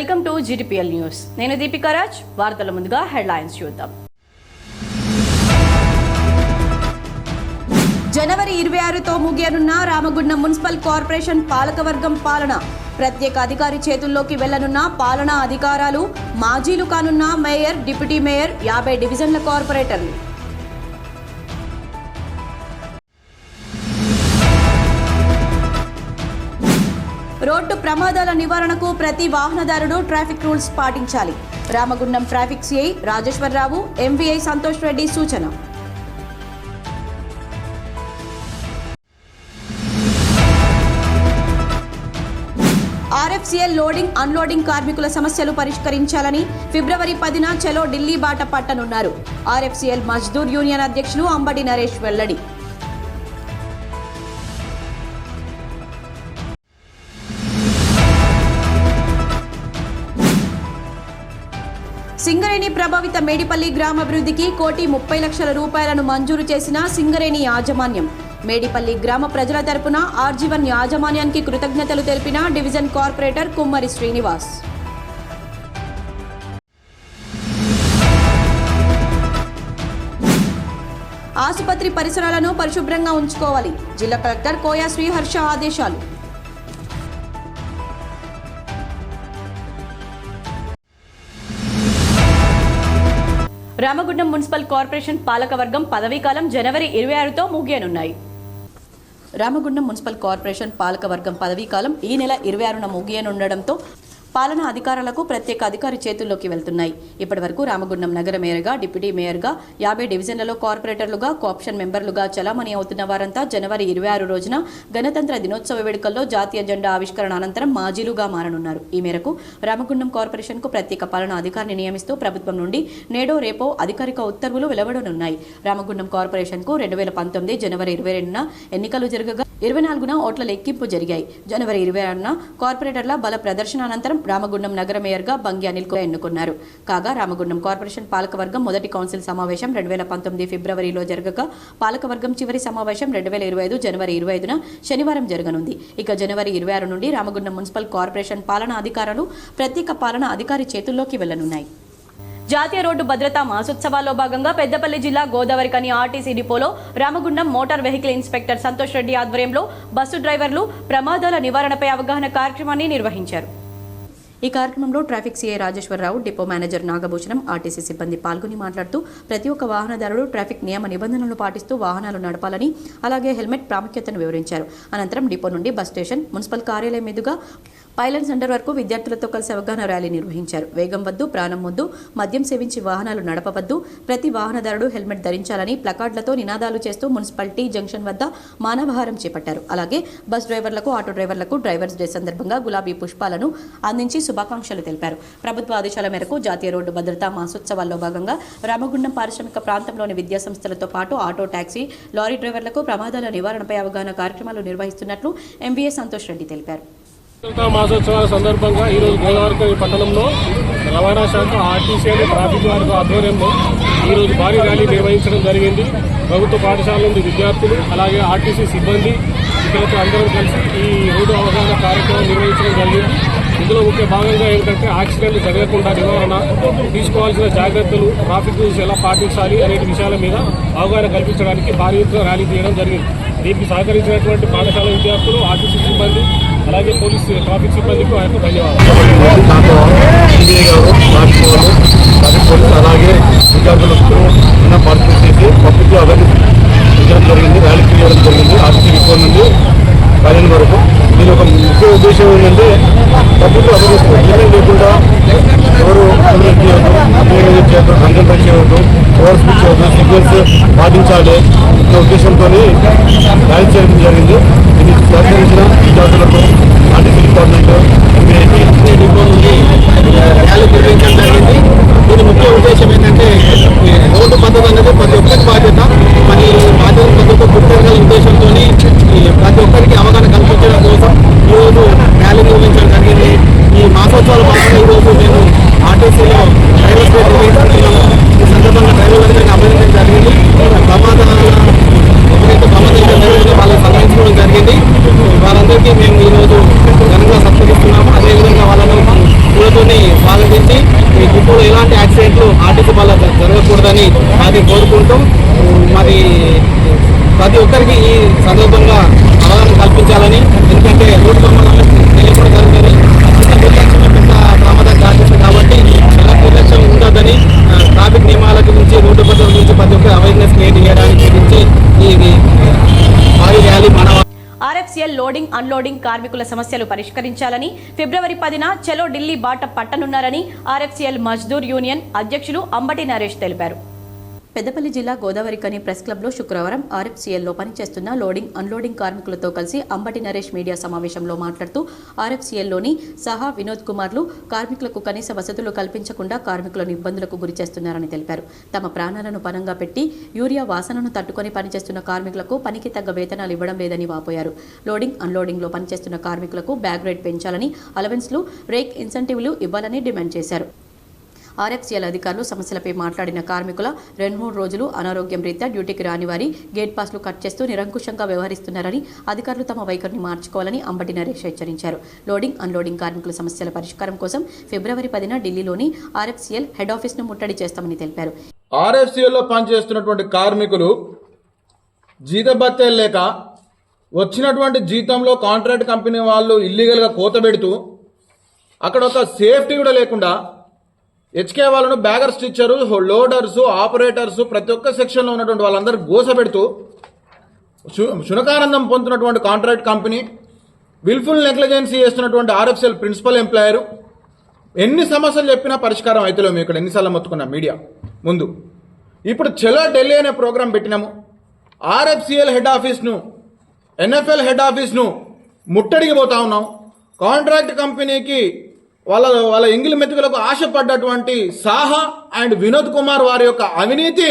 Welcome to GTPL news. నేను దీపికా రాజ్. వార్తల ముందుగా హెడ్లైన్స్ చూద్దాం. జనవరి 26తో ముగియనున్న రామగుండం మున్సిపల్ కార్పొరేషన్ పాలకవర్గం పాలన. ప్రత్యేక అధికారి చేతుల్లోకి వెళ్లనున్న పాలనా అధికారాలు. మాజీలు కానున్న మేయర్, డిప్యూటీ మేయర్, 50 డివిజన్ల కార్పొరేటర్లు. రోడ్డు ప్రమాదాల నివారణకు ప్రతి వాహనదారుడు ట్రాఫిక్ రూల్స్ పాటించాలి. Ramagundam traffic CI Rajeswara Rao, MVI Santosh Reddy సూచన. RFCL లోడింగ్ అన్లోడింగ్ కార్మికుల సమస్యలు పరిష్కరించాలని ఫిబ్రవరి 10న చలో ఢిల్లీ బాట పట్టనున్నారు. RFCL మజ్దూర్ యూనియన్ అధ్యక్షులు అంబటి నరేష్ వెల్లడి. సింగరేణి ప్రభావిత మేడిపల్లి గ్రామాభివృద్ధికి 1,30,00,000 రూపాయలను మంజూరు చేసిన సింగరేణి యాజమాన్యం. మేడిపల్లి గ్రామ ప్రజల తరపున RG1 యాజమాన్యానికి కృతజ్ఞతలు తెలిపిన డివిజన్ కార్పొరేటర్ కుమ్మరి శ్రీనివాస్. ఆసుపత్రి పరిసరాలను పరిశుభ్రంగా ఉంచుకోవాలి. జిల్లా కలెక్టర్ కోయా శ్రీహర్ష ఆదేశాలు. రామగుండం మున్సిపల్ కార్పొరేషన్ పాలకవర్గం పదవీకాలం జనవరి 26తో ముగియనున్నాయి. రామగుండం మున్సిపల్ కార్పొరేషన్ పాలకవర్గం పదవీకాలం ఈ నెల 26న ముగియనుండడంతో పాలనా అధికారులకు ప్రత్యేక అధికారి చేతుల్లోకి వెళ్తున్నాయి. ఇప్పటి వరకు రామగుండం నగర మేయర్గా, డిప్యూటీ మేయర్గా, 50 డివిజన్లలో కార్పొరేటర్లుగా, కోఆప్షన్ మెంబర్లుగా చలామణి అవుతున్న వారంతా జనవరి 26 రోజున గణతంత్ర దినోత్సవ వేడుకల్లో జాతీయ జెండా ఆవిష్కరణ అనంతరం మాజీలుగా మారనున్నారు. ఈ మేరకు రామగుండం కార్పొరేషన్కు ప్రత్యేక పాలనా అధికారిని నియమిస్తూ ప్రభుత్వం నుండి నేడో రేపో అధికారిక ఉత్తర్వులు వెలువడనున్నాయి. రామగుండం కార్పొరేషన్కు 2019 జనవరి 22న ఎన్నికలు జరగగా 24న ఓట్ల లెక్కింపు జరిగాయి. జనవరి 26న కార్పొరేటర్ల బల ప్రదర్శన అనంతరం రామగుండం నగర మేయర్గా బంగి అనిల్ కు ఎన్నుకున్నారు. కాగా రామగుండం కార్పొరేషన్ పాలకవర్గం మొదటి కౌన్సిల్ సమావేశం 2019 ఫిబ్రవరిలో జరగగా పాలకవర్గం చివరి సమావేశం 2025 జనవరి 25న శనివారం జరగనుంది. ఇక జనవరి 26 నుండి రామగుండం మున్సిపల్ కార్పొరేషన్ పాలనా అధికారులు ప్రత్యేక పాలనా అధికారి చేతుల్లోకి వెళ్లనున్నాయి. జాతీయ రోడ్డు భద్రతా మాసోత్సవాల్లో భాగంగా పెద్దపల్లి జిల్లా గోదావరికని ఆర్టీసీ డిపోలో Ramagundam motor vehicle inspector Santosh Reddy ఆధ్వర్యంలో బస్సు డ్రైవర్లు ప్రమాదాల నివారణపై అవగాహన కార్యక్రమాన్ని నిర్వహించారు. ఈ కార్యక్రమంలో traffic CI Rajeshwararao, depot manager Nagabhushanam, RTC సిబ్బంది పాల్గొని మాట్లాడుతూ ప్రతి ఒక్క వాహనదారుడు ట్రాఫిక్ నియమ నిబంధనలను పాటిస్తూ వాహనాలు నడపాలని, అలాగే హెల్మెట్ ప్రాముఖ్యతను వివరించారు. అనంతరం డిపో నుండి బస్ స్టేషన్, మున్సిపల్ కార్యాలయం మీదుగా పైలట్ సెంటర్ వరకు విద్యార్థులతో కలిసి అవగాహన ర్యాలీ నిర్వహించారు. వేగం వద్దు, ప్రాణం వద్దు, మద్యం సేవించి వాహనాలు నడపవద్దు, ప్రతి వాహనదారుడు హెల్మెట్ ధరించాలని ప్లకార్డులతో నినాదాలు చేస్తూ మున్సిపాలిటీ జంక్షన్ వద్ద మానవహారం చేపట్టారు. అలాగే బస్ డ్రైవర్లకు, ఆటో డ్రైవర్లకు డ్రైవర్స్ డే సందర్భంగా గులాబీ పుష్పాలను అందించి శుభాకాంక్షలు తెలిపారు. ప్రభుత్వ ఆదేశాల మేరకు జాతీయ రోడ్డు భద్రతా మాసోత్సవాల్లో భాగంగా రామగుండం పారిశ్రామిక ప్రాంతంలోని విద్యాసంస్థలతో పాటు ఆటో, టాక్సీ, లారీ డ్రైవర్లకు ప్రమాదాల నివారణపై అవగాహన కార్యక్రమాలు నిర్వహిస్తున్నట్లు ఎంవీఏ సంతోష్ రెడ్డి తెలిపారు. మాసోత్సవాల సందర్భంగా ఈరోజు గోదావరికని పట్టణంలో రవాణా శాఖ, ఆర్టీసీ అని ట్రాఫిక్ వారి ఆధ్వర్యంలో ఈరోజు భారీ ర్యాలీ నిర్వహించడం జరిగింది. ప్రభుత్వ పాఠశాల నుండి విద్యార్థులు, అలాగే ఆర్టీసీ సిబ్బంది, ఇతరులతో అందరం కలిసి ఈ రోడ్డు అవగాహన కార్యక్రమం నిర్వహించడం జరిగింది. ఇందులో ముఖ్య భాగంగా ఏంటంటే యాక్సిడెంట్లు జరగకుండా నివారణ, తీసుకోవాల్సిన జాగ్రత్తలు, ట్రాఫిక్ రూల్స్ ఎలా పాటించాలి అనే విషయాల మీద అవగాహన కల్పించడానికి భారీ ఎత్తున ర్యాలీ తీయడం జరిగింది. దీనికి సహకరించినటువంటి పాఠశాల విద్యార్థులు, ఆర్టీసీ సిబ్బంది, అలాగే పోలీస్ ట్రాఫిక్ సిబ్బందికి ఆయనకు ధన్యవాదాలు. అలాగే విద్యార్థులకు పార్టిసిపేట్ చేసి పబ్లిక్ అవేర్నెస్ చేయడం జరిగింది. ర్యాలీ తీయడం జరిగింది. ఆర్టీసీ డిపో నుండి పైన వరకు. దీని ఒక ముఖ్య ఉద్దేశం ఏంటంటే పబ్లిక్ అవేర్నెస్ లేకుండా ఎవరు చేయొద్దు, కాన్సన్ట్రేట్ చేయవద్దు, ఓవర్ స్పీడ్ చేయవద్దు, సిగ్నల్స్ పాటించాలి అనే ఉద్దేశంతో ర్యాలీ చేయడం జరిగింది. దీన్ని సహకరించిన విద్యార్థులకు, ఆర్టీసీ డిపార్ట్మెంట్, డిపో నుండి ర్యాలీ నిర్వహించడం జరిగింది. దీని ముఖ్య ఉద్దేశం ఏంటంటే రోడ్డు భద్రత అనేది ప్రతి ఒక్కరి బాధ్యత. మరి బాధ్యత భద్రత గుర్తించాలనే ఉద్దేశంతో ప్రతి ఒక్కరికి అవగాహన కల్పించడం కోసం ఈరోజు ర్యాలీ నిర్వహించడం జరిగింది. ఈ మాసోత్సవాల భాగంగా ఈరోజు మేము ఆర్టీసీలో డ్రైవర్స్ డే నిర్వహిస్తున్నాము. ఈ సందర్భంగా డ్రైవర్లందరినీ అభినందించడం జరిగింది. ఎవరైతే ప్రమాదాలు జరిగిందో వాళ్ళని సన్మానించడం జరిగింది. వాళ్ళందరికీ మేము ఈరోజు ఘనంగా సత్కరిస్తున్నాము. అదేవిధంగా వాళ్ళను చప్పట్లతో స్వాగతించి ఈ డిపోలో ఎలాంటి యాక్సిడెంట్లు ఆర్టీసీ వల్ల జరగకూడదని అది కోరుకుంటూ మరి ప్రతి ఒక్కరికి ఈ సందర్భంగా అవగాహన కల్పించాలని, ఎందుకంటే రోడ్డు ప్రమాదాలు తెలియకుండా జరుగుతుంది. చిన్న నిర్లక్ష్యం పెద్ద ప్రమాదం కాదు కాబట్టి ఎలా నిర్లక్ష్యం ఉండదని ట్రాఫిక్ నియమాల గురించి, రోడ్డు భద్రత గురించి ప్రతి ఒక్క అవేర్నెస్ క్రియేట్ చేయడానికి గురించి ఈ భారీ ర్యాలీ మన ఆర్ఎఫ్సిఎల్ లోడింగ్ అన్లోడింగ్ కార్మికుల సమస్యలు పరిష్కరించాలని ఫిబ్రవరి 10న చలో ఢిల్లీ బాట పట్టనున్నారని ఆర్ఎఫ్సిఎల్ మజ్దూర్ యూనియన్ అధ్యక్షులు అంబటి నరేష్ తెలిపారు. పెద్దపల్లి జిల్లా గోదావరికని ప్రెస్ క్లబ్లో శుక్రవారం ఆర్ఎఫ్సిఎల్లో పనిచేస్తున్న లోడింగ్ అన్లోడింగ్ కార్మికులతో కలిసి అంబటి నరేష్ మీడియా సమావేశంలో మాట్లాడుతూ ఆర్ఎఫ్సిఎల్లోని సహా వినోద్ కుమార్లు కార్మికులకు కనీస వసతులు కల్పించకుండా కార్మికులను ఇబ్బందులకు గురిచేస్తున్నారని తెలిపారు. తమ ప్రాణాలను పణంగా పెట్టి యూరియా వాసనను తట్టుకొని పనిచేస్తున్న కార్మికులకు పనికి తగ్గ వేతనాలు ఇవ్వడం లేదని వాపోయారు. లోడింగ్ అన్లోడింగ్లో పనిచేస్తున్న కార్మికులకు బ్యాగ్ రేట్ పెంచాలని, అలవెన్స్లు, రేక్ ఇన్సెంటివ్లు ఇవ్వాలని డిమాండ్ చేశారు. ఆర్ఎఫ్సిఎల్ అధికారులు సమస్యలపై మాట్లాడిన కార్మికుల 2-3 రోజులు అనారోగ్యం రీత్యా డ్యూటీకి రాని వారి గేట్ పాస్లు కట్ చేస్తూ నిరంకుశంగా వ్యవహరిస్తున్నారని, అధికారులు తమ వైఖరిని మార్చుకోవాలని అంబటి నరేష్ హెచ్చరించారు. లోడింగ్ అన్లోడింగ్ కార్మికుల సమస్యల పరిష్కారం కోసం ఫిబ్రవరి 10న ఢిల్లీలోని ఆర్ఎఫ్సిఎల్ హెడ్ ఆఫీస్ను ముట్టడి చేస్తామని తెలిపారు. ఆర్ఎఫ్సిఎల్లో పనిచేస్తున్నటువంటి కార్మికులు జీతభత్యాలు లేక వచ్చినటువంటి జీతంలో కాంట్రాక్ట్ కంపెనీ వాళ్ళు ఇల్లీగల్గా కోత పెడుతూ అక్కడ ఒక సేఫ్టీ కూడా లేకుండా హెచ్కే వాళ్ళను బ్యాగర్ స్టిచ్చరు, లోడర్స్, ఆపరేటర్స్ ప్రతి ఒక్క సెక్షన్లో ఉన్నటువంటి వాళ్ళందరూ గోసపెడుతూ శునకానందం పొందుతున్నటువంటి కాంట్రాక్ట్ కంపెనీ, విల్ఫుల్ నెగ్లిజెన్సీ చేస్తున్నటువంటి ఆర్ఎఫ్సిఎల్ ప్రిన్సిపల్ ఎంప్లాయర్ ఎన్ని సమస్యలు చెప్పినా పరిష్కారం అయితే మేము ఇక్కడ ఎన్నిసార్లు మొత్తుకున్నాం మీడియా ముందు. ఇప్పుడు చలో ఢిల్లీ అనే ప్రోగ్రాం పెట్టినాము. ఆర్ఎఫ్సిఎల్ హెడ్ ఆఫీస్ను, ఎన్ఎఫ్ఎల్ హెడ్ ఆఫీస్ను ముట్టడికి పోతా ఉన్నాం. కాంట్రాక్ట్ కంపెనీకి వాళ్ళ ఎంగిలి మెతుకులకు ఆశపడ్డటువంటి సాహా అండ్ వినోద్ కుమార్ వారి యొక్క అవినీతి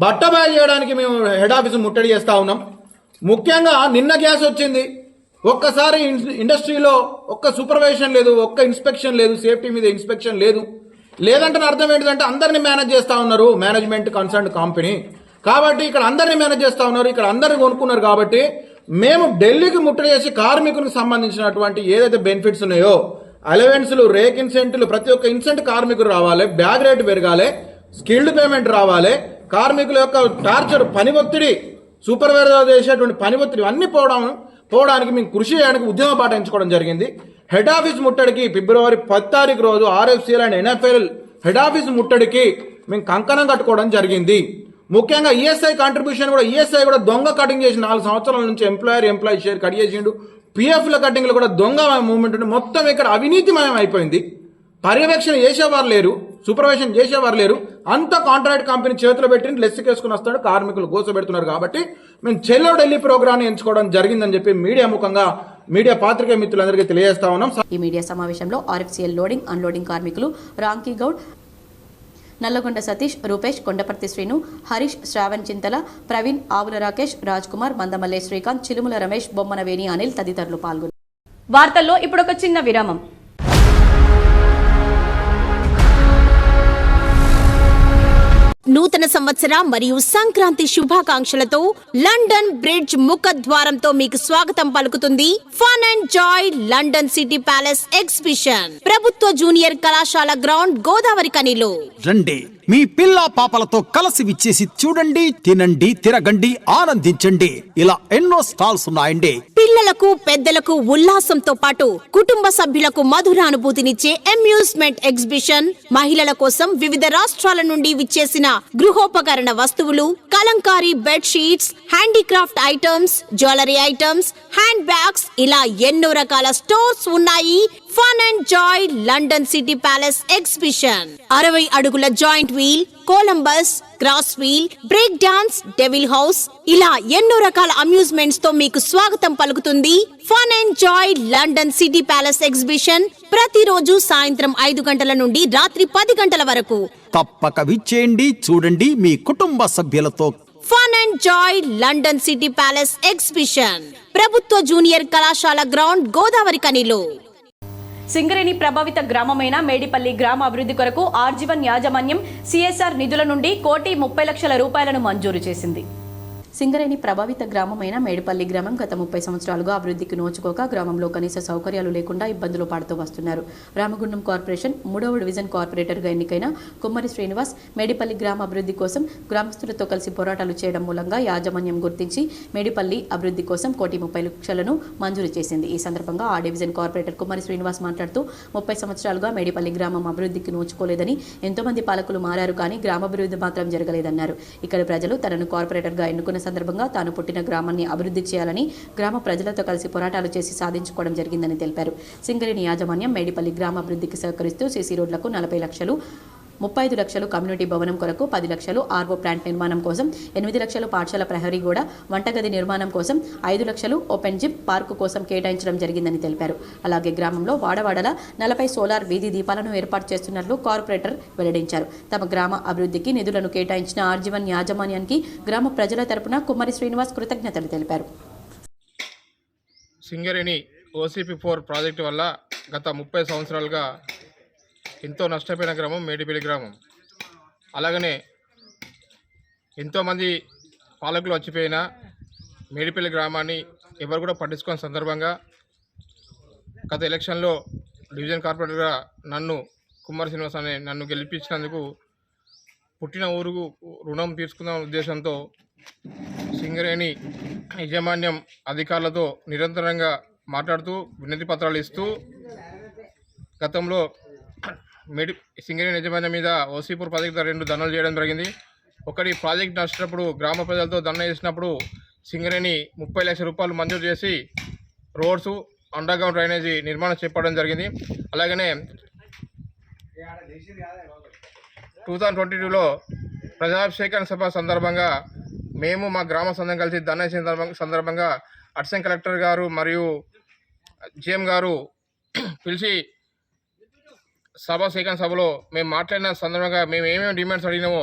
బట్టబయలు చేయడానికి మేము హెడ్ ఆఫీస్ ముట్టడి చేస్తా ఉన్నాం. ముఖ్యంగా నిన్న గ్యాస్ వచ్చింది, ఒక్కసారి ఇండస్ట్రీలో ఒక్క సూపర్వైజేషన్ లేదు, ఒక్క ఇన్స్పెక్షన్ లేదు, సేఫ్టీ మీద ఇన్స్పెక్షన్ లేదు. లేదంటే అర్థం ఏంటిదంటే అందరినీ మేనేజ్ చేస్తా ఉన్నారు మేనేజ్మెంట్ కన్సర్న్ కంపెనీ. కాబట్టి ఇక్కడ అందరినీ మేనేజ్ చేస్తా ఉన్నారు, ఇక్కడ అందరినీ కొనుక్కున్నారు. కాబట్టి మేము ఢిల్లీకి ముట్టడి చేసి కార్మికులకు సంబంధించినటువంటి ఏదైతే బెనిఫిట్స్ ఉన్నాయో, అలవెన్స్లు, రేక్ ఇన్సెంట్లు, ప్రతి ఒక్క ఇన్సెంట్ కార్మికులు రావాలి, బ్యాగ్ రేట్ పెరగాలి, స్కిల్డ్ పేమెంట్ రావాలి, కార్మికుల యొక్క టార్చర్, పని ఒత్తిడి, సూపర్వైజర్ చేసేటువంటి పని ఒత్తిడి అన్ని పోవడానికి మేము కృషి చేయడానికి ఉద్యమ బాట ఎంచుకోవడం జరిగింది. హెడ్ ఆఫీస్ ముట్టడికి ఫిబ్రవరి 10 తారీఖు రోజు RFCL and NFL head office ముట్టడికి మేము కంకణం కట్టుకోవడం జరిగింది. ముఖ్యంగా ఈఎస్ఐ కాంట్రిబ్యూషన్ కూడా, ఈఎస్ఐ కూడా దొంగ కటింగ్ చేసి 4 సంవత్సరాల నుంచి ఎంప్లాయీ షేర్ కట్ చేసిండు. పిఎఫ్ల కటింగ్లు కూడా దొంగ మూవ్మెంట్ ఉంది. మొత్తం ఇక్కడ అవినీతిమయం అయిపోయింది. పర్యవేక్షణ చేసేవారు లేరు, సూపర్వైజన్ చేసేవారు లేరు. అంత కాంట్రాక్ట్ కంపెనీ చేతిలో పెట్టి లెస్సుకేసుకుని వస్తాడు, కార్మికులు గోసపెడుతున్నారు. కాబట్టి మేము చెల్లో ఢిల్లీ ప్రోగ్రాన్ని ఎంచుకోవడం జరిగిందని చెప్పి మీడియా ముఖంగా మీడియా పాత్రికేయ మిత్రులందరికీ తెలియజేస్తా ఉన్నాం. ఈ మీడియా సమావేశంలో ఆర్ఎఫ్సిఎల్ లోడింగ్ అన్లోడింగ్ కార్మికులు రాంకీ గౌడ్, నల్లగొండ సతీష్, రూపేష్, కొండపర్తి శ్రీను, హరీష్, శ్రావణ్ చింతల, ప్రవీణ్, ఆవుల రాకేష్, రాజ్ కుమార్, మందమల్లె శ్రీకాంత్, చిలుముల రమేష్, బొమ్మనవేణి అనిల్ తదితరులు పాల్గొన్నారు. వార్తల్లో ఇప్పుడు ఒక చిన్న విరామం. నూతన సంవత్సర మరియు సంక్రాంతి శుభాకాంక్షలతో లండన్ బ్రిడ్జ్ ముఖద్వారంతో మీకు స్వాగతం పలుకుతుంది fun and joy London city palace exhibition, ప్రభుత్వ జూనియర్ కళాశాల గ్రౌండ్, గోదావరికనిలో. రండి, మీ పిల్ల పాపలతో కలిసి విచ్చేసి చూడండి, తినండి, తిరగండి, ఆనందించండి. ఇలా ఎన్నో స్టాల్స్ ఉన్నాయండి. పిల్లలకు పెద్దలకు ఉల్లాసంతో పాటు కుటుంబ సభ్యులకు మధుర అనుభూతినిచ్చే అమ్యూజ్మెంట్ ఎగ్జిబిషన్, మహిళల కోసం వివిధ రాష్ట్రాల నుండి విచ్చేసిన గృహోపకరణ వస్తువులు, kalamkari bed sheets, handicraft items, jewellery items, hand bags, ఇలా ఎన్నో రకాల స్టోర్స్ ఉన్నాయి. Fun and joy London city palace exhibition 60 అడుగుల giant wheel, Columbus, cross wheel, break dance, devil house, ఇలా ఎన్నో రకాల అమ్యూజ్మెంట్స్ తో మీకు స్వాగతం పలుకుతుంది fun and joy London city palace exhibition. ప్రతిరోజు సాయంత్రం 5 గంటల నుండి రాత్రి 10 గంటల వరకు. తప్పక విచ్చేయండి, చూడండి మీ కుటుంబ సభ్యులతో. Fun and joy London city palace exhibition, ప్రభుత్వ జూనియర్ కళాశాల గ్రౌండ్, గోదావరికనిలో. సింగరేణి ప్రభావిత గ్రామమైన మేడిపల్లి గ్రామ అభివృద్ధి కొరకు ఆర్జీవన్ యాజమాన్యం సిఎస్ఆర్ నిధుల నుండి 1,30,00,000 రూపాయలను మంజూరు చేసింది. సింగరేణి ప్రభావిత గ్రామమైన మేడిపల్లి గ్రామం గత 30 సంవత్సరాలుగా అభివృద్ధికి నోచుకోక గ్రామంలో కనీస సౌకర్యాలు లేకుండా ఇబ్బందులు పడుతూ వస్తున్నారు. రామగుండం కార్పొరేషన్ 3వ డివిజన్ కార్పొరేటర్గా ఎన్నికైన కుమ్మరి శ్రీనివాస్ మేడిపల్లి గ్రామ అభివృద్ధి కోసం గ్రామస్తులతో కలిసి పోరాటాలు చేయడం మూలంగా యాజమాన్యం గుర్తించి మేడిపల్లి అభివృద్ధి కోసం 1,30,00,000 మంజూరు చేసింది. ఈ సందర్భంగా ఆ డివిజన్ కార్పొరేటర్ కుమ్మరి శ్రీనివాస్ మాట్లాడుతూ 30 సంవత్సరాలుగా మేడిపల్లి గ్రామం అభివృద్ధికి నోచుకోలేదని, ఎంతో మంది పాలకులు మారారు కానీ గ్రామాభివృద్ధి మాత్రం జరగలేదన్నారు. ఇక్కడ ప్రజలు తనను కార్పొరేటర్గా ఎన్నుకున్న సందర్భంగా తాను పుట్టిన గ్రామాన్ని అభివృద్ధి చేయాలని గ్రామ ప్రజలతో కలిసి పోరాటాలు చేసి సాధించుకోవడం జరిగిందని తెలిపారు. సింగరేణి యాజమాన్యం మేడిపల్లి గ్రామ అభివృద్ధికి సహకరిస్తూ సీసీ రోడ్లకు 40 లక్షలు, 35 లక్షలు కమ్యూనిటీ భవనం కొరకు 10 లక్షలు, ఆర్వో ప్లాంట్ నిర్మాణం కోసం 8 లక్షలు, పాఠశాల ప్రహరీ గోడ, వంటగది నిర్మాణం కోసం 5 లక్షలు, ఓపెన్ జిమ్ పార్కు కోసం కేటాయించడం జరిగిందని తెలిపారు. అలాగే గ్రామంలో వాడవాడల 40 సోలార్ వీధి దీపాలను ఏర్పాటు చేస్తున్నట్లు కార్పొరేటర్ వెల్లడించారు. తమ గ్రామ అభివృద్ధికి నిధులను కేటాయించిన ఆర్జీవన్ యాజమాన్యానికి గ్రామ ప్రజల తరపున కుమ్మరి శ్రీనివాస్ కృతజ్ఞతలు తెలిపారు. సింగరేణి OCP4 ప్రాజెక్టు వల్ల గత 30 సంవత్సరాలుగా ఎంతో నష్టపోయిన గ్రామం మేడిపల్లి గ్రామం. అలాగనే ఎంతోమంది పాలకులు వచ్చిపోయిన మేడిపల్లి గ్రామాన్ని ఎవరు కూడా పట్టించుకున్న సందర్భంగా గత ఎలక్షన్లో డివిజన్ కార్పొరేటర్గా కుమ్మరి శ్రీనివాస్ అనే నన్ను గెలిపించినందుకు పుట్టిన ఊరుకు రుణం తీసుకున్న ఉద్దేశంతో సింగరేణి యాజమాన్యం అధికారులతో నిరంతరంగా మాట్లాడుతూ వినతి పత్రాలు ఇస్తూ గతంలో సింగరేణి యాజమాన్యం మీద OCP4 ప్రాజెక్టు 2 ధర్నాలు చేయడం జరిగింది. ఒకటి ప్రాజెక్ట్ నచ్చినప్పుడు గ్రామ ప్రజలతో ధర్నా చేసినప్పుడు సింగరేణి 30 లక్షల రూపాయలు మంజూరు చేసి రోడ్స్, అండర్గ్రౌండ్ డ్రైనేజీ నిర్మాణం చేపట్టడం జరిగింది. అలాగనే 2022లో ప్రజాభిషేకం సభ సందర్భంగా మేము మా గ్రామ సంఘం కలిసి ధర్నా చేసిన సందర్భంగా అడిషనల్ కలెక్టర్ గారు మరియు GM గారు పిలిచి సేకరణ సభలో మేము మాట్లాడిన సందర్భంగా మేము ఏమేమి డిమాండ్స్ అడిగినామో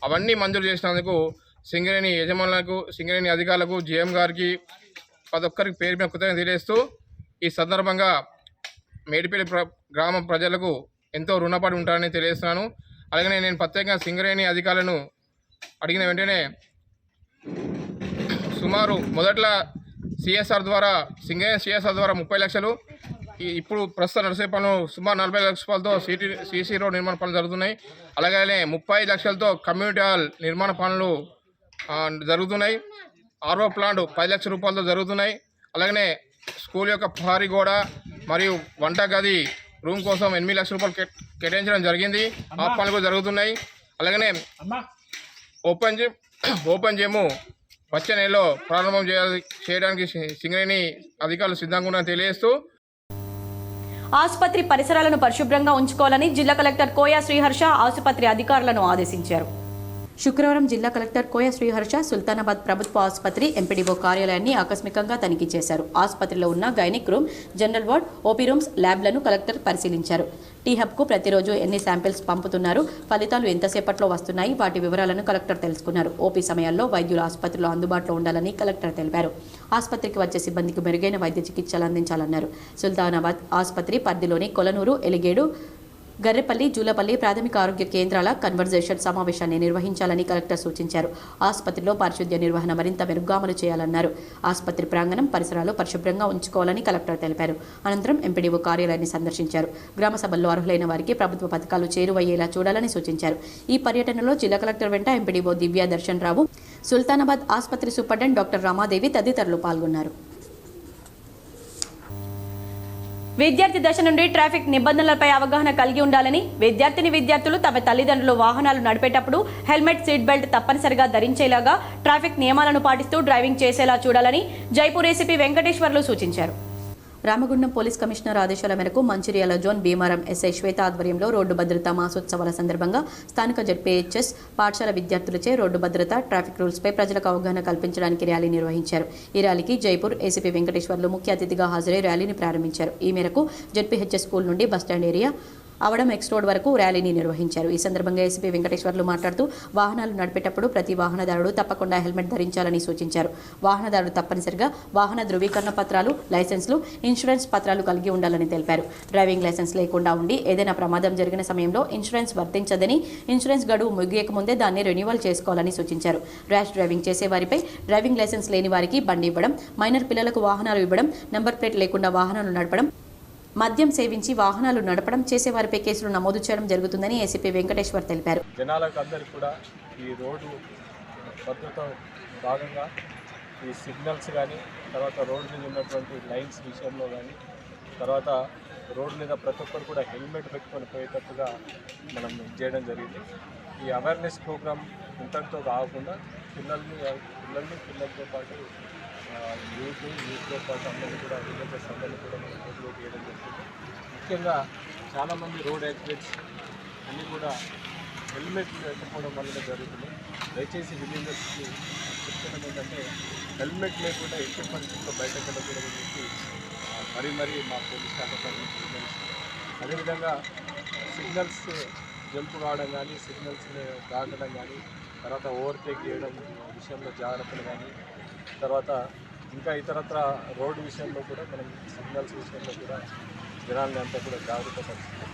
అవన్నీ మంజూరు చేసినందుకు సింగరేణి యజమానులకు, సింగరేణి అధికారులకు, GM గారికి ప్రతి ఒక్కరికి పేరు మీద కృతజ్ఞతలు తెలియజేస్తూ ఈ సందర్భంగా మేడిపల్లి గ్రామ ప్రజలకు ఎంతో రుణపడి ఉంటారని తెలియజేస్తున్నాను. అలాగే నేను ప్రత్యేకంగా సింగరేణి అధికారులను అడిగిన వెంటనే సుమారు మొదట్లో సింగరేణి CSR ద్వారా 30 లక్షలు, ఇప్పుడు ప్రస్తుతం నడిసే పనులు సుమారు 40 లక్షల రూపాయలతో CC రోడ్ నిర్మాణ పనులు జరుగుతున్నాయి. అలాగే 35 లక్షలతో కమ్యూనిటీ హాల్ నిర్మాణ పనులు జరుగుతున్నాయి. ఆర్వో ప్లాంట్ 10 లక్షల రూపాయలతో జరుగుతున్నాయి. అలాగనే స్కూల్ యొక్క ప్రహరీ గోడ మరియు వంట గది రూమ్ కోసం 8 లక్షల రూపాయలు కేటాయించడం జరిగింది. ఆ పనులు కూడా జరుగుతున్నాయి. అలాగనే ఓపెన్ జిమ్ వచ్చే నెలలో ప్రారంభం చేయడానికి సింగరేణి అధికారులు సిద్ధంగా ఉన్నారని తెలియజేస్తూ ఆసుపత్రి పరిసరాలను పరిశుభ్రంగా ఉంచుకోవాలని జిల్లా కలెక్టర్ కోయా శ్రీహర్ష ఆసుపత్రి అధికారులను ఆదేశించారు. శుక్రవారం జిల్లా కలెక్టర్ కోయా శ్రీహర్ష సుల్తానాబాద్ ప్రభుత్వ ఆసుపత్రి ఎంపీడీఓ కార్యాలయాన్ని ఆకస్మికంగా తనిఖీ చేశారు. ఆసుపత్రిలో ఉన్న gynic room, general ward, OP rooms, ల్యాబ్లను కలెక్టర్ పరిశీలించారు. టీ-హబ్కు ప్రతిరోజు ఎన్ని శాంపిల్స్ పంపుతున్నారు, ఫలితాలు ఎంతసేపట్లో వస్తున్నాయి, వాటి వివరాలను కలెక్టర్ తెలుసుకున్నారు. ఓపీ సమయాల్లో వైద్యులు ఆసుపత్రిలో అందుబాటులో ఉండాలని కలెక్టర్ తెలిపారు. ఆసుపత్రికి వచ్చే సిబ్బందికి మెరుగైన వైద్య చికిత్సలు అందించాలన్నారు. సుల్తానాబాద్ ఆసుపత్రి పరిధిలోని కొలనూరు, ఎలిగేడు, గర్రెపల్లి, జూలపల్లి ప్రాథమిక ఆరోగ్య కేంద్రాల కన్వర్జేషన్ సమావేశాన్ని నిర్వహించాలని కలెక్టర్ సూచించారు. ఆసుపత్రిలో పారిశుద్ధ్య నిర్వహణ మరింత మెరుగ్గా అమలు చేయాలన్నారు. ఆసుపత్రి ప్రాంగణం, పరిసరాలు పరిశుభ్రంగా ఉంచుకోవాలని కలెక్టర్ తెలిపారు. అనంతరం ఎంపీడీఓ కార్యాలయాన్ని సందర్శించారు. గ్రామ సభల్లో అర్హులైన వారికి ప్రభుత్వ పథకాలు చేరువయ్యేలా చూడాలని సూచించారు. ఈ పర్యటనలో జిల్లా కలెక్టర్ వెంట ఎంపీడీఓ దివ్య దర్శన్ రావు, సుల్తానాబాద్ ఆసుపత్రి సూపరింటెండెంట్ డాక్టర్ రామాదేవి తదితరులు పాల్గొన్నారు. విద్యార్థి దశ నుండి ట్రాఫిక్ నిబంధనలపై అవగాహన కలిగి ఉండాలని, విద్యార్థులు తమ తల్లిదండ్రులు వాహనాలు నడిపేటప్పుడు హెల్మెట్, సీట్ బెల్ట్ తప్పనిసరిగా ధరించేలాగా ట్రాఫిక్ నియమాలను పాటిస్తూ డ్రైవింగ్ చేసేలా చూడాలని జైపూర్ ఏసీపీ వెంకటేశ్వర్లు సూచించారు. రామగుండం పోలీస్ కమిషనర్ ఆదేశాల మేరకు మంచిర్యాల జోన్ భీమారం ఎస్ఐ శ్వేత ఆధ్వర్యంలో రోడ్డు భద్రతా మాసోత్సవాల సందర్భంగా స్థానిక జడ్పీహెచ్ఎస్ పాఠశాల విద్యార్థులచే రోడ్డు భద్రత, ట్రాఫిక్ రూల్స్పై ప్రజలకు అవగాహన కల్పించడానికి ర్యాలీ నిర్వహించారు. ఈ ర్యాలీకి జైపూర్ ఏసీపీ వెంకటేశ్వర్లు ముఖ్య అతిథిగా హాజరై ర్యాలీని ప్రారంభించారు. ఈ మేరకు జడ్పీహెచ్ఎస్ స్కూల్ నుండి బస్టాండ్ ఏరియా, అవడం ఎక్స్ రోడ్ వరకు ర్యాలీని నిర్వహించారు. ఈ సందర్భంగా ఏసీపీ వెంకటేశ్వర్లు మాట్లాడుతూ వాహనాలు నడిపేటప్పుడు ప్రతి వాహనదారుడు తప్పకుండా హెల్మెట్ ధరించాలని సూచించారు. వాహనదారుడు తప్పనిసరిగా వాహన ధృవీకరణ పత్రాలు, లైసెన్స్లు, ఇన్సూరెన్స్ పత్రాలు కలిగి ఉండాలని తెలిపారు. డ్రైవింగ్ లైసెన్స్ లేకుండా ఉండి ఏదైనా ప్రమాదం జరిగిన సమయంలో ఇన్సూరెన్స్ వర్తించదని, ఇన్సూరెన్స్ గడువు ముగియక ముందే దాన్ని రెన్యువల్ చేసుకోవాలని సూచించారు. ర్యాష్ డ్రైవింగ్ చేసే వారిపై డ్రైవింగ్ లైసెన్స్ లేని వారికి బండి ఇవ్వడం, మైనర్ పిల్లలకు వాహనాలు ఇవ్వడం, నంబర్ ప్లేట్ లేకుండా వాహనాలు నడపడం, మద్యం సేవించి వాహనాలు నడపడం చేసేవారిపై కేసులు నమోదు చేయడం జరుగుతుందని ఏసీపీ వెంకటేశ్వర్ తెలిపారు. జనాలకు అందరికీ కూడా ఈ రోడ్డు భద్రత భాగంగా ఈ సిగ్నల్స్ కానీ, తర్వాత రోడ్డు మీద ఉన్నటువంటి లైన్స్ విషయంలో కానీ, తర్వాత రోడ్డు మీద ప్రతి ఒక్కరు కూడా హెల్మెట్ పెట్టుకొని పోయేటట్టుగా మనం చేయడం జరిగింది. ఈ అవేర్నెస్ ప్రోగ్రామ్ ఇంతటితో కాకుండా పిల్లలతో పాటు యూత్తో పాటు అందరినీ కూడా విలేజెస్ అందరినీ కూడా మనం మోటివేట్ చేయడం జరుగుతుంది. ముఖ్యంగా చాలామంది రోడ్ యాక్సిడెంట్స్ అన్నీ కూడా హెల్మెట్ లేకపోవడం వల్లనే జరుగుతుంది. దయచేసి విలేజెస్కి చెప్తున్నది ఏంటంటే హెల్మెట్ లేకుండా ఎట్టి పరిస్థితుల్లో బయటకు వెళ్ళకూడదని చెప్పి మరీ మా పోలీస్ శాఖ తరఫున. అదేవిధంగా సిగ్నల్స్ జంప్ కావడం కానీ, సిగ్నల్స్ దాటడం కానీ, తర్వాత ఓవర్టేక్ చేయడం విషయంలో జాగ్రత్తలు కానీ, తర్వాత ఇంకా ఇతరత్ర రోడ్డు విషయంలో కూడా మనం సిగ్నల్స్ విషయంలో కూడా జనాల్ని అంతా కూడా జాగ్రత్త పరుస్తుంది.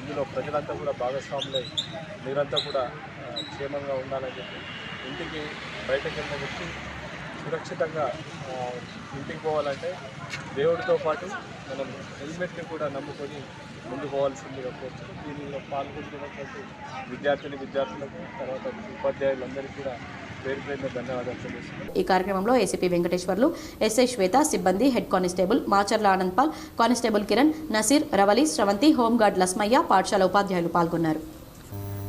ఇందులో ప్రజలంతా కూడా భాగస్వాములై మీరంతా కూడా క్షేమంగా ఉండాలని చెప్పి ఇంటికి బయటకు వెళ్ళిన వ్యక్తి సురక్షితంగా ఇంటికి పోవాలంటే దేవుడితో పాటు మనం హెల్మెట్ని కూడా నమ్ముకొని ముందు పోవాల్సిందిగా కోరుతున్నాం. దీనిలో పాల్గొంటున్నటువంటి విద్యార్థులకు, తర్వాత ఉపాధ్యాయులందరికీ కూడా పేరు ధన్యవాదాలు తెలియజేస్తున్నాం. ఈ కార్యక్రమంలో ఏసీపీ వెంకటేశ్వర్లు, ఎస్ఐ శ్వేత, సిబ్బంది, head constable Macharla Anand Paul, constable Kiran, Naseer, Ravali, Sravanthi, home guard Lasmayya, పాఠశాల ఉపాధ్యాయులు పాల్గొన్నారు.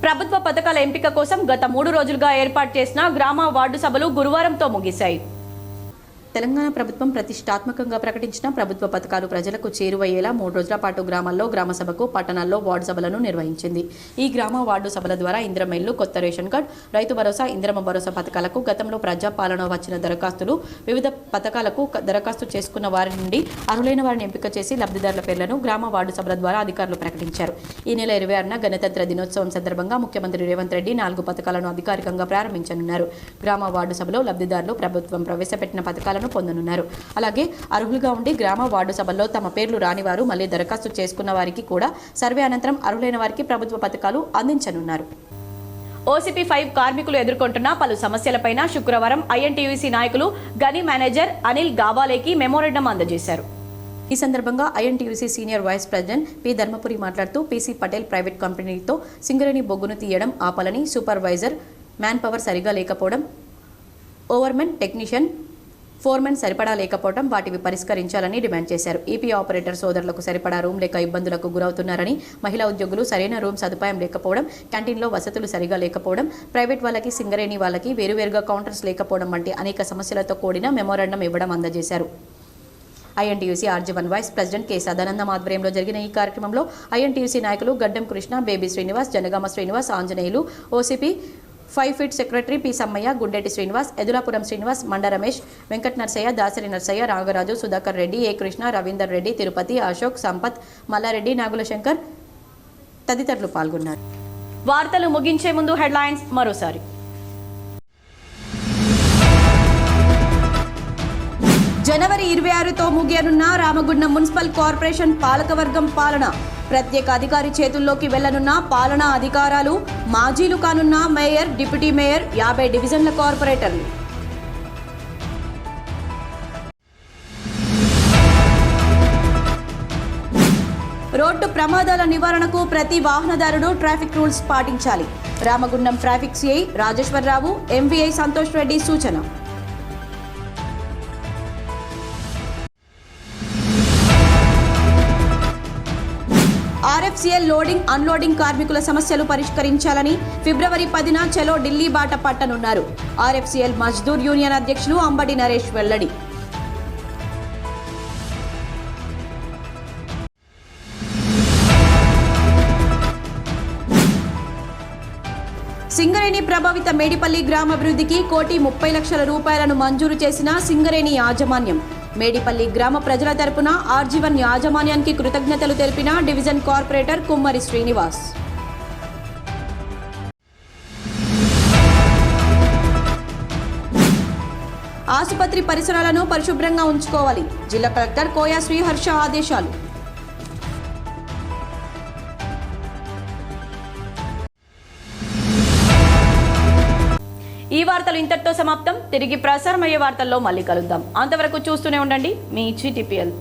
ప్రభుత్వ పథకాల ఎంపిక కోసం గత 3 రోజులుగా ఏర్పాటు చేసిన గ్రామ వార్డు సభలు గురువారంతో ముగిశాయి. తెలంగాణ ప్రభుత్వం ప్రతిష్టాత్మకంగా ప్రకటించిన ప్రభుత్వ పథకాలు ప్రజలకు చేరువయ్యేలా 3 రోజుల పాటు గ్రామాల్లో గ్రామ సభకు, పట్టణాల్లో వార్డు సభలను నిర్వహించింది. ఈ గ్రామ వార్డు సభల ద్వారా ఇందిరమ్మ ఇల్లు, కొత్త రేషన్ కార్డు, రైతు భరోసా, ఇందిరమ్మ భరోసా పథకాలకు, గతంలో ప్రజాపాలన వచ్చిన దరఖాస్తులు, వివిధ పథకాలకు దరఖాస్తు చేసుకున్న వారి నుండి అర్హులైన వారిని ఎంపిక చేసి లబ్ధిదారుల పేర్లను గ్రామ వార్డు సభల ద్వారా అధికారులు ప్రకటించారు. ఈ నెల 26న గణతంత్ర దినోత్సవం సందర్భంగా ముఖ్యమంత్రి రేవంత్ రెడ్డి 4 పథకాలను అధికారికంగా ప్రారంభించనున్నారు. గ్రామ వార్డు సభలో లబ్ధిదారులు ప్రభుత్వం ప్రవేశపెట్టిన పథకాలను పొందనున్నారు. అలాగే అర్హులుగా ఉండి గ్రామ వార్డు సభల్లో తమ పేర్లు రాని వారు మళ్లీ దరఖాస్తు చేసుకున్న వారికి కూడా సర్వే అనంతరం అర్హులైన వారికి ప్రభుత్వ పథకాలు అందించనున్నారు. ఓసీపీ 5 కార్మికులు ఎదుర్కొంటున్న పలు సమస్యలపైన శుక్రవారం ఐఎన్టీయూసీ నాయకులు గని మేనేజర్ అనిల్ గావాలేకి మెమోరాండం అందజేశారు. ఈ సందర్భంగా INTUC senior vice president P Dharmapuri మాట్లాడుతూ పీసీ పటేల్ ప్రైవేట్ కంపెనీతో సింగరేణి బొగ్గును తీయడం ఆపాలని, సూపర్వైజర్ మ్యాన్ పవర్ సరిగా లేకపోవడం, ఓవర్మెన్, టెక్నీషియన్, ఫోర్మెన్ సరిపడా లేకపోవడం వాటివి పరిష్కరించాలని డిమాండ్ చేశారు. ఈపీ ఆపరేటర్ సోదరులకు సరిపడా రూమ్ లేక ఇబ్బందులకు గురవుతున్నారని, మహిళా ఉద్యోగులు సరైన రూమ్ సదుపాయం లేకపోవడం, క్యాంటీన్లో వసతులు సరిగా లేకపోవడం, ప్రైవేట్ వాళ్ళకి, సింగరేణి వాళ్ళకి వేరువేరుగా కౌంటర్స్ లేకపోవడం వంటి అనేక సమస్యలతో కూడిన మెమోరాండం ఇవ్వడం అందజేశారు. INTUC RG one vice president K Sadanandam ఆధ్వర్యంలో జరిగిన ఈ కార్యక్రమంలో ఐఎన్టీయూసీ నాయకులు Gaddam Krishna, Baby Srinivas, Janagama Srinivas, Anjaneyulu, OCP 5 pit secretary P Sammaiah, Gundeti Srinivas, Edulapuram Srinivas, Manda Ramesh, Venkata Narsaiah, Dasari Narsaiah, Ragaraju, Sudhakar Reddy, ఏ కృష్ణ, రవీందర్ రెడ్డి, తిరుపతి, అశోక్, సంపత్, మల్లారెడ్డి, నాగుల శంకర్ తదితరులు పాల్గొన్నారు. వార్తలు ముగించే ముందు హెడ్లైన్స్ మరోసారి. జనవరి 26తో ముగియనున్న రామగుండం మున్సిపల్ కార్పొరేషన్ పాలకవర్గం పాలన. ప్రత్యేక అధికారి చేతుల్లోకి వెళ్లనున్న పాలనా అధికారాలు. మాజీలు కానున్న మేయర్, డిప్యూటీ మేయర్, 50 డివిజన్ల కార్పొరేటర్లు. రోడ్డు ప్రమాదాల నివారణకు ప్రతి వాహనదారుడు ట్రాఫిక్ రూల్స్ పాటించాలి. Ramagundam traffic CI Rajeswara Rao, MVI Santosh Reddy సూచన. ఆర్ఎఫ్సిఎల్ లోడింగ్, అన్లోడింగ్ కార్మికుల సమస్యలు పరిష్కరించాలని ఫిబ్రవరి 10న చలో ఢిల్లీ బాట పట్టనున్నారు. ఆర్ఎఫ్సిఎల్ మజ్దూర్ యూనియన్ అధ్యక్షులు అంబడి నరేష్ వెల్లడి. సింగరేణి ప్రభావిత మేడిపల్లి గ్రామాభివృద్ధికి 1,30,00,000 రూపాయలను మంజూరు చేసిన సింగరేణి యాజమాన్యం. మేడిపల్లి గ్రామ ప్రజల తరపున ఆర్జీవన్ యాజమాన్యానికి కృతజ్ఞతలు తెలిపిన డివిజన్ కార్పొరేటర్ కుమ్మరి శ్రీనివాస్. ఆసుపత్రి పరిసరాలను పరిశుభ్రంగా ఉంచుకోవాలి. జిల్లా కలెక్టర్ కోయా శ్రీహర్ష ఆదేశాలు. ఈ వార్తలు ఇంతటితో సమాప్తం. తిరిగి ప్రసారమయ్యే వార్తల్లో మళ్ళీ కలుద్దాం. అంతవరకు చూస్తూనే ఉండండి మీ GTPL.